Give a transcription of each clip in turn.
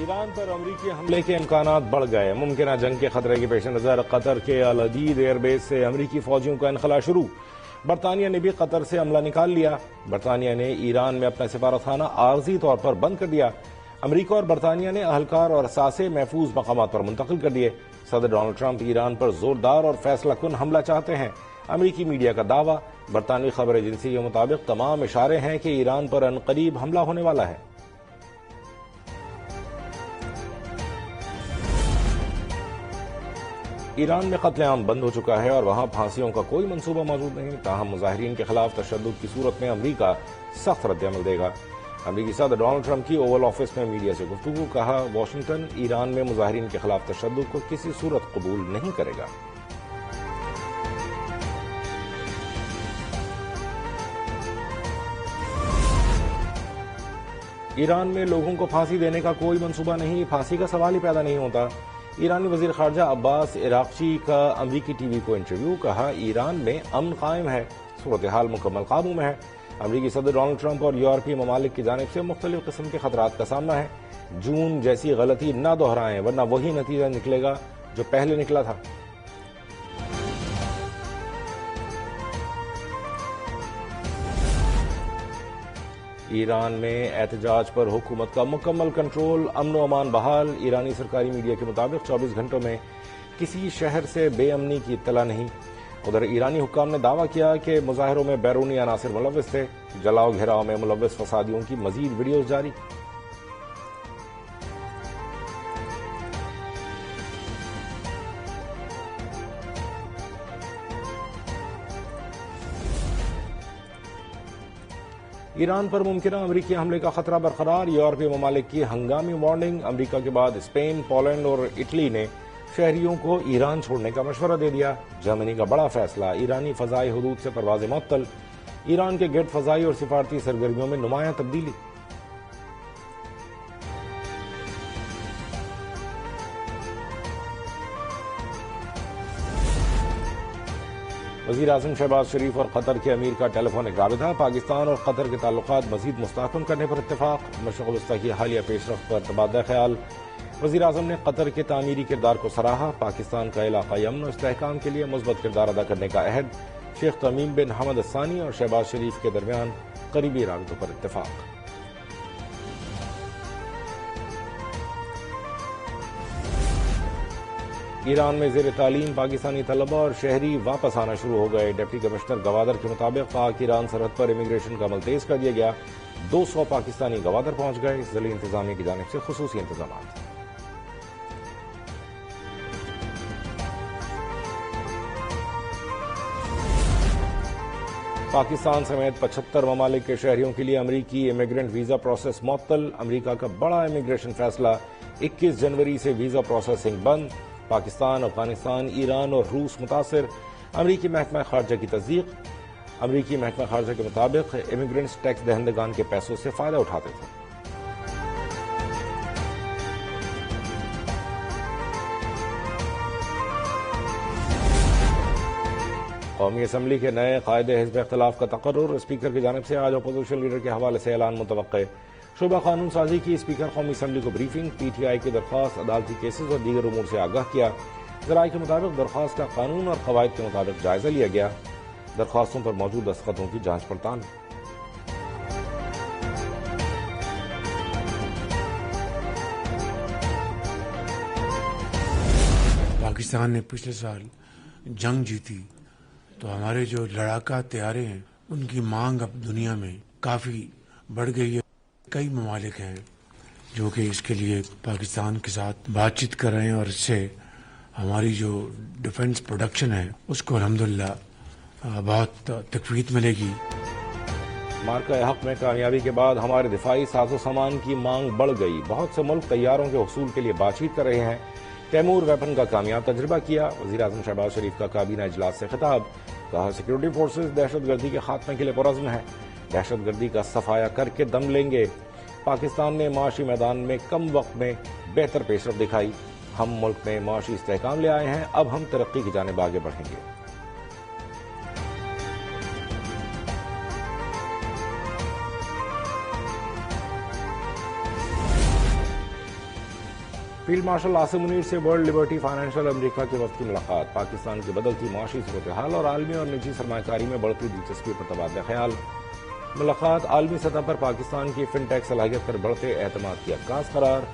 ایران پر امریکی حملے کے امکانات بڑھ گئے. ممکنہ جنگ کے خطرے کے پیش نظر قطر کے العدید ایئر بیس سے امریکی فوجیوں کا انخلا شروع. برطانیہ نے بھی قطر سے عملہ نکال لیا. برطانیہ نے ایران میں اپنا سفارتخانہ عارضی طور پر بند کر دیا. امریکہ اور برطانیہ نے اہلکار اور اثاثے محفوظ مقامات پر منتقل کر دیے. صدر ڈونلڈ ٹرمپ ایران پر زوردار اور فیصلہ کن حملہ چاہتے ہیں. امریکی میڈیا کا دعویٰ. برطانوی خبر ایجنسی کے مطابق تمام اشارے ہیں کہ ایران پر عنقریب حملہ ہونے والا ہے. ایران میں قتل عام بند ہو چکا ہے اور وہاں پھانسیوں کا کوئی منصوبہ موجود نہیں. تاہم مظاہرین کے خلاف تشدد کی صورت میں امریکہ سخت رد عمل دے گا. امریکی صدر ڈونلڈ ٹرمپ کی اوول آفس میں میڈیا سے گفتگو. کہا واشنگٹن ایران میں مظاہرین کے خلاف تشدد کو کسی صورت قبول نہیں کرے گا. ایران میں لوگوں کو پھانسی دینے کا کوئی منصوبہ نہیں. پھانسی کا سوال ہی پیدا نہیں ہوتا. ایرانی وزیر خارجہ عباس عراقچی کا امریکی ٹی وی کو انٹرویو. کہا ایران میں امن قائم ہے, صورتحال مکمل قابو میں ہے. امریکی صدر ڈونلڈ ٹرمپ اور یورپی ممالک کی جانب سے مختلف قسم کے خطرات کا سامنا ہے. جون جیسی غلطی نہ دہرائیں ورنہ وہی نتیجہ نکلے گا جو پہلے نکلا تھا. ایران میں احتجاج پر حکومت کا مکمل کنٹرول. امن و امان بحال. ایرانی سرکاری میڈیا کے مطابق 24 گھنٹوں میں کسی شہر سے بے امنی کی اطلاع نہیں. ادھر ایرانی حکام نے دعویٰ کیا کہ مظاہروں میں بیرونی عناصر ملوث تھے. جلاؤ گھیراؤ میں ملوث فسادیوں کی مزید ویڈیوز جاری. ایران پر ممکنہ امریکی حملے کا خطرہ برقرار. یورپی ممالک کی ہنگامی وارننگ. امریکہ کے بعد اسپین, پولینڈ اور اٹلی نے شہریوں کو ایران چھوڑنے کا مشورہ دے دیا. جرمنی کا بڑا فیصلہ. ایرانی فضائی حدود سے پروازیں معطل. ایران کے گیٹ فضائی اور سفارتی سرگرمیوں میں نمایاں تبدیلی. وزیر اعظم شہباز شریف اور قطر کے امیر کا ٹیلی فونک رابطہ. پاکستان اور قطر کے تعلقات مزید مستحکم کرنے پر اتفاق. مشرق وسطی کی حالیہ پیش رفت پر تبادلہ خیال. وزیر اعظم نے قطر کے تعمیری کردار کو سراہا. پاکستان کا علاقائی امن و استحکام کے لیے مثبت کردار ادا کرنے کا عہد. شیخ تمیم بن حمد الثانی اور شہباز شریف کے درمیان قریبی رابطوں پر اتفاق. ایران میں زیر تعلیم پاکستانی طلبہ اور شہری واپس آنا شروع ہو گئے. ڈپٹی کمشنر گوادر کے مطابق پاک ایران سرحد پر امیگریشن کا عمل تیز کر دیا گیا. 200 پاکستانی گوادر پہنچ گئے. ضلعی انتظامیہ کی جانب سے خصوصی انتظامات. پاکستان سمیت 75 ممالک کے شہریوں کے لیے امریکی امیگرنٹ ویزا پروسیس معطل. امریکہ کا بڑا امیگریشن فیصلہ. 21 جنوری سے ویزا پروسیسنگ بند. پاکستان, افغانستان, ایران اور روس متاثر. امریکی محکمہ خارجہ کی تصدیق. امریکی محکمہ خارجہ کے مطابق امیگرنٹس ٹیکس دہندگان کے پیسوں سے فائدہ اٹھاتے تھے. قومی اسمبلی کے نئے قائد حزب اختلاف کا تقرر. اسپیکر کی جانب سے آج اپوزیشن لیڈر کے حوالے سے اعلان متوقع. شعبہ قانون سازی کی اسپیکر قومی اسمبلی کو بریفنگ. پی ٹی آئی کی درخواست. عدالتی کیسز اور دیگر امور سے آگاہ کیا. ذرائع کے مطابق درخواست کا قانون اور قواعد کے مطابق جائزہ لیا گیا. درخواستوں پر موجود دستخطوں کی جانچ پڑتال. پاکستان نے پچھلے سال جنگ جیتی تو ہمارے جو لڑاکا طیارے ہیں ان کی مانگ اب دنیا میں کافی بڑھ گئی ہے. کئی ممالک ہیں جو کہ اس کے لیے پاکستان کے ساتھ بات چیت کر رہے ہیں اور اس سے ہماری جو ڈیفنس پروڈکشن ہے اس کو الحمدللہ بہت تقویت ملے گی. مارکہ حق میں کامیابی کے بعد ہمارے دفاعی ساز و سامان کی مانگ بڑھ گئی. بہت سے ملک طیاروں کے حصول کے لیے بات چیت کر رہے ہیں. تیمور ویپن کا کامیاب تجربہ کیا. وزیر اعظم شہباز شریف کا کابینہ اجلاس سے خطاب. کہا سیکورٹی فورسز دہشت گردی کے خاتمے کے لیے پرعزم ہے. دہشت گردی کا صفایا کر کے دم لیں گے. پاکستان نے معاشی میدان میں کم وقت میں بہتر پیش رفت دکھائی. ہم ملک میں معاشی استحکام لے آئے ہیں. اب ہم ترقی کی جانب آگے بڑھیں گے. فیلڈ مارشل عاصم منیر سے ورلڈ لبرٹی فائنینشل امریکہ کے وفد کی ملاقات، پاکستان کی بدلتی معاشی صورتحال اور عالمی اور نجی سرمایہ کاری میں بڑھتی دلچسپی پر تبادلہ خیال۔ ملاقات عالمی سطح پر پاکستان کی فن ٹیک صلاحیت پر بڑھتے اعتماد کی عکاس قرار،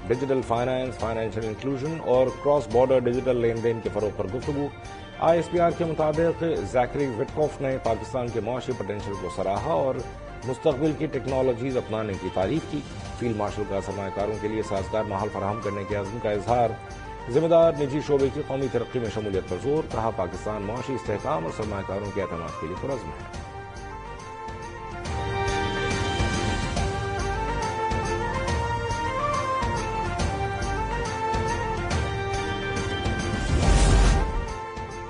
ڈیجیٹل فائنانس، فائنینشل انکلوژن اور کراس بارڈر ڈیجیٹل لین دین کے فروغ پر گفتگو۔ ISPR کے مطابق زیکری وٹکوف نے پاکستان کے معاشی پوٹینشیل کو سراہا اور مستقبل کی ٹیکنالوجیز اپنانے کی تعریف کی۔ فیلڈ مارشل کا سرمایہ کاروں کے لیے سازگار ماحول فراہم کرنے کے عزم کا اظہار، ذمہ دار نجی شعبے کی قومی ترقی میں شمولیت پر زور، کہا پاکستان معاشی استحکام اور سرمایہ کاروں کے اعتماد کے لیے پرعزم ہے۔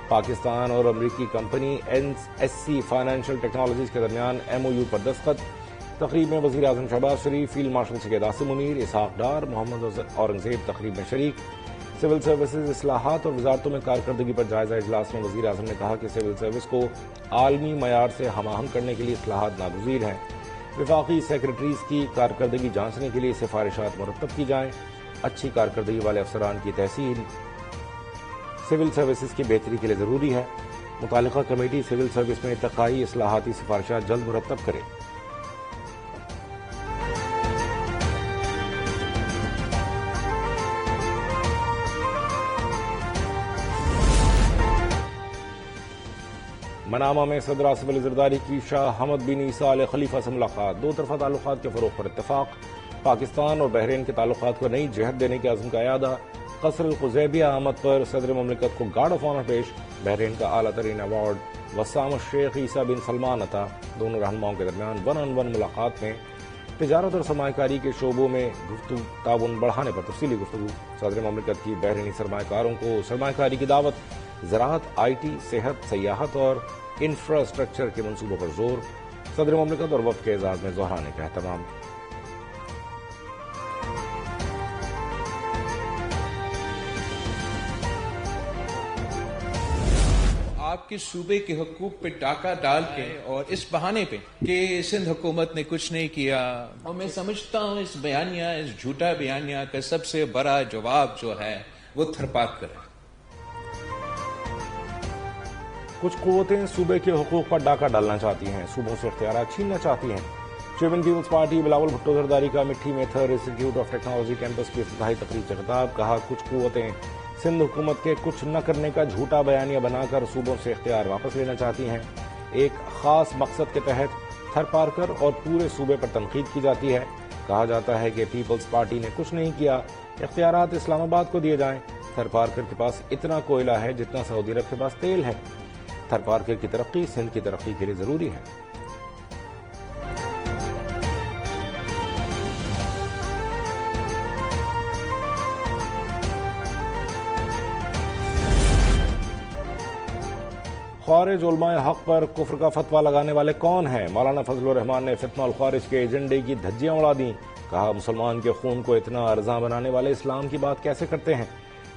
پاکستان اور امریکی کمپنی NSC فائنینشل ٹیکنالوجیز کے درمیان MOU پر دستخط۔ تقریب میں وزیر اعظم شہباز شریف، فیلڈ مارشل سید عاصم منیر، اسحاق ڈار، محمد اورنگزیب تقریب میں شریک۔ سول سروسز، اصلاحات اور وزارتوں میں کارکردگی پر جائزہ اجلاس میں وزیر اعظم نے کہا کہ سول سروس کو عالمی معیار سے ہم آہنگ کرنے کے لیے اصلاحات ناگزیر ہیں۔ وفاقی سیکرٹریز کی کارکردگی جانچنے کے لیے سفارشات مرتب کی جائیں۔ اچھی کارکردگی والے افسران کی تحصیل سول سروسز کی بہتری کے لیے ضروری ہے۔ متعلقہ کمیٹی سول سروس میں ارتقائی اصلاحاتی سفارشات جلد مرتب کرے۔ منامہ میں صدر آصف علی زرداری کی شاہ حمد بن عیسیٰ آل خلیفہ سے ملاقات، دو طرفہ تعلقات کے فروغ پر اتفاق، پاکستان اور بحرین کے تعلقات کو نئی جہت دینے کے عزم کا اعادہ، قصر القضیبیہ آمد پر صدر مملکت کو گارڈ آف آنر پیش، بحرین کا اعلیٰ ترین ایوارڈ وسام الشیخ عیسیٰ بن سلمان عطا۔ دونوں رہنماؤں کے درمیان ون آن ون ملاقات میں تجارت اور سرمایہ کاری کے شعبوں میں تعاون بڑھانے پر تفصیلی گفتگو۔ صدر مملکت کی بحرینی سرمایہ کاروں کو سرمایہ کاری کی دعوت، زراعت، IT، صحت، سیاحت اور انفراسٹرکچر کے منصوبوں پر زور، صدر مملکت اور وفد کے اعزاز میں دہرانے کا اہتمام۔ آپ کے صوبے کے حقوق پہ ڈاکہ ڈال کے اور اس بہانے پہ کہ سندھ حکومت نے کچھ نہیں کیا، اور میں سمجھتا ہوں اس بیانیہ، اس جھوٹا بیانیہ کا سب سے بڑا جواب جو ہے وہ تھرپارکر ہے۔ کچھ قوتیں صوبے کے حقوق پر ڈاکہ ڈالنا چاہتی ہیں، صوبوں سے اختیارات چھیننا چاہتی ہیں۔ چیئرمین پیپلز پارٹی بلاول بھٹو زرداری کا مٹھی میں Thar institute of technology campus کی افتتاحی تقریب سے خطاب، کہا کچھ قوتیں سندھ حکومت کے کچھ نہ کرنے کا جھوٹا بیانیہ بنا کر صوبوں سے اختیار واپس لینا چاہتی ہیں۔ ایک خاص مقصد کے تحت تھر پارکر اور پورے صوبے پر تنقید کی جاتی ہے۔ کہا جاتا ہے کہ پیپلز پارٹی نے کچھ نہیں کیا، اختیارات اسلام آباد کو دیے جائیں۔ تھر پارکر کے پاس اتنا کوئلہ ہے جتنا سعودی عرب کے پاس تیل ہے۔ تھر پارکر کی ترقی سندھ کی ترقی کے لیے ضروری ہے۔ خوارج علماء حق پر کفر کا فتویٰ لگانے والے کون ہیں؟ مولانا فضل الرحمان نے فتنہ الخوارج کے ایجنڈے کی دھجیاں اڑا دیں، کہا مسلمان کے خون کو اتنا ارزاں بنانے والے اسلام کی بات کیسے کرتے ہیں؟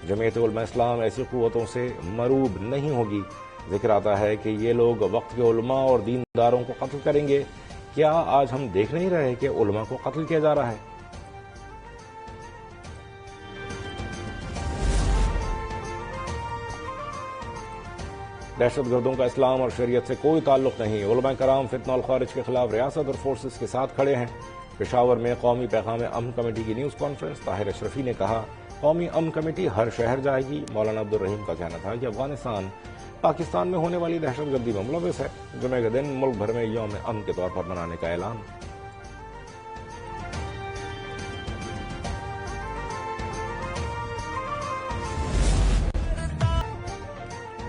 جمعیت علماء اسلام ایسی قوتوں سے مروب نہیں ہوگی۔ ذکر آتا ہے کہ یہ لوگ وقت کے علماء اور دینداروں کو قتل کریں گے۔ کیا آج ہم دیکھ نہیں رہے کہ علماء کو قتل کیا جا رہا ہے؟ دہشت گردوں کا اسلام اور شریعت سے کوئی تعلق نہیں، علماء کرام فتنہ الخوارج کے خلاف ریاست اور فورسز کے ساتھ کھڑے ہیں۔ پشاور میں قومی پیغام امن کمیٹی کی نیوز کانفرنس، طاہر اشرفی نے کہا قومی امن کمیٹی ہر شہر جائے گی۔ مولانا عبدالرحیم کا کہنا تھا کہ افغانستان پاکستان میں ہونے والی دہشت گردی میں ملوث ہے۔ جمعے کے دن ملک بھر میں یوم امن کے طور پر منانے کا اعلان۔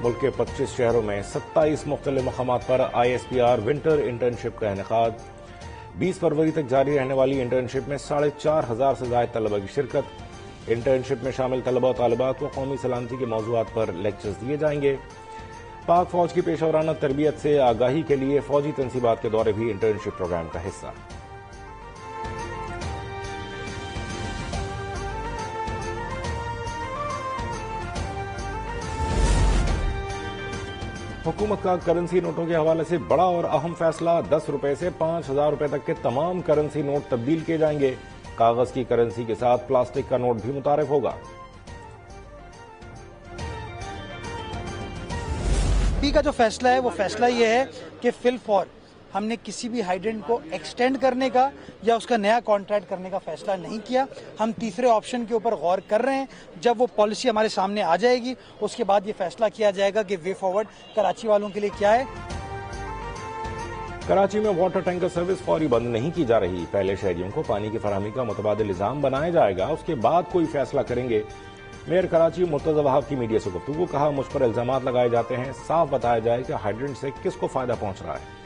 ملک کے 25 شہروں میں 27 مختلف مقامات پر ISPR ونٹر انٹرنشپ کا انعقاد۔ 20 فروری تک جاری رہنے والی انٹرنشپ میں 4,500 سے زائد طلبہ کی شرکت۔ انٹرنشپ میں شامل طلبہ و طالبات کو قومی سلامتی کے موضوعات پر لیکچرز دیے جائیں گے۔ پاک فوج کی پیشہ ورانہ تربیت سے آگاہی کے لیے فوجی تنصیبات کے دورے بھی انٹرنشپ پروگرام کا حصہ۔ حکومت کا کرنسی نوٹوں کے حوالے سے بڑا اور اہم فیصلہ، 10 روپے سے 5,000 روپے تک کے تمام کرنسی نوٹ تبدیل کیے جائیں گے۔ کاغذ کی کرنسی کے ساتھ پلاسٹک کا نوٹ بھی متعارف ہوگا۔ پی کا جو فیصلہ ہے وہ فیصلہ یہ ہے کہ فی الفور ہم نے کسی بھی ہائیڈرنٹ کو ایکسٹینڈ کرنے کا یا اس کا نیا کانٹریکٹ کرنے کا فیصلہ نہیں کیا۔ ہم تیسرے آپشن کے اوپر غور کر رہے ہیں۔ جب وہ پالیسی ہمارے سامنے آ جائے گی اس کے بعد یہ فیصلہ کیا جائے گا کہ وے فارورڈ کراچی والوں کے لیے کیا ہے۔ کراچی میں واٹر ٹینکر سروس فوری بند نہیں کی جا رہی۔ پہلے شہریوں کو پانی کی فراہمی کا متبادل نظام بنایا جائے گا، اس کے بعد کوئی فیصلہ کریں گے۔ میئر کراچی مرتضی وہاب کی میڈیا سے گفتگو، کہا مجھ پر الزامات لگائے جاتے ہیں، صاف بتایا جائے کہ ہائیڈرنٹ سے کس کو فائدہ پہنچ رہا ہے۔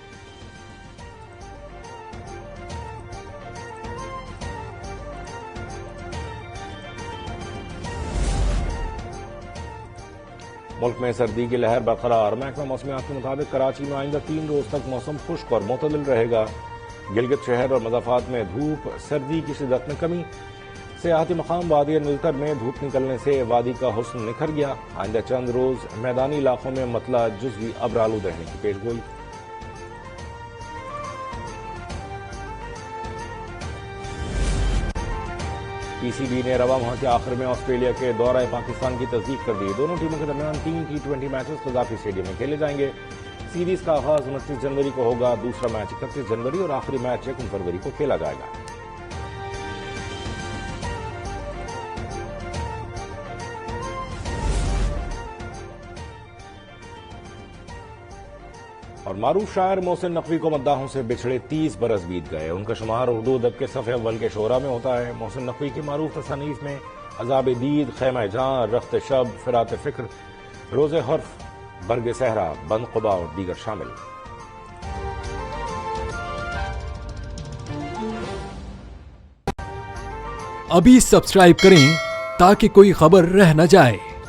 ملک میں سردی کی لہر برقرار، محکمہ موسمیات کے مطابق کراچی میں آئندہ 3 روز تک موسم خشک اور معتدل رہے گا۔ گلگت شہر اور مضافات میں دھوپ، سردی کی شدت میں کمی۔ سیاحتی مقام وادی نلتر میں دھوپ نکلنے سے وادی کا حسن نکھر گیا۔ آئندہ چند روز میدانی علاقوں میں مطلع جزوی ابرآلود رہنے کی پیش گوئی۔ پی سی بی نے رواں ماہ کے آخر میں آسٹریلیا کے دورہ پاکستان کی تصدیق کر دی۔ دونوں ٹیموں کے درمیان 3 T20 میچز قذافی اسٹیڈیم میں کھیلے جائیں گے۔ سیریز کا آغاز 29 جنوری کو ہوگا، دوسرا میچ 31 جنوری اور آخری میچ 1 فروری کو کھیلا جائے گا۔ اور معروف شاعر محسن نقوی کو مداحوں سے بچھڑے 30 برس بیت گئے۔ ان کا شمار اردو ادب کے صف اول کے شعراء میں ہوتا ہے۔ محسن نقوی کی معروف تصانیف میں عذاب دید، خیمہ جاں، رخت شب، فرات فکر، روز حرف، برگ صحرا، بند قبا اور دیگر شامل۔ ابھی سبسکرائب کریں تاکہ کوئی خبر رہ نہ جائے۔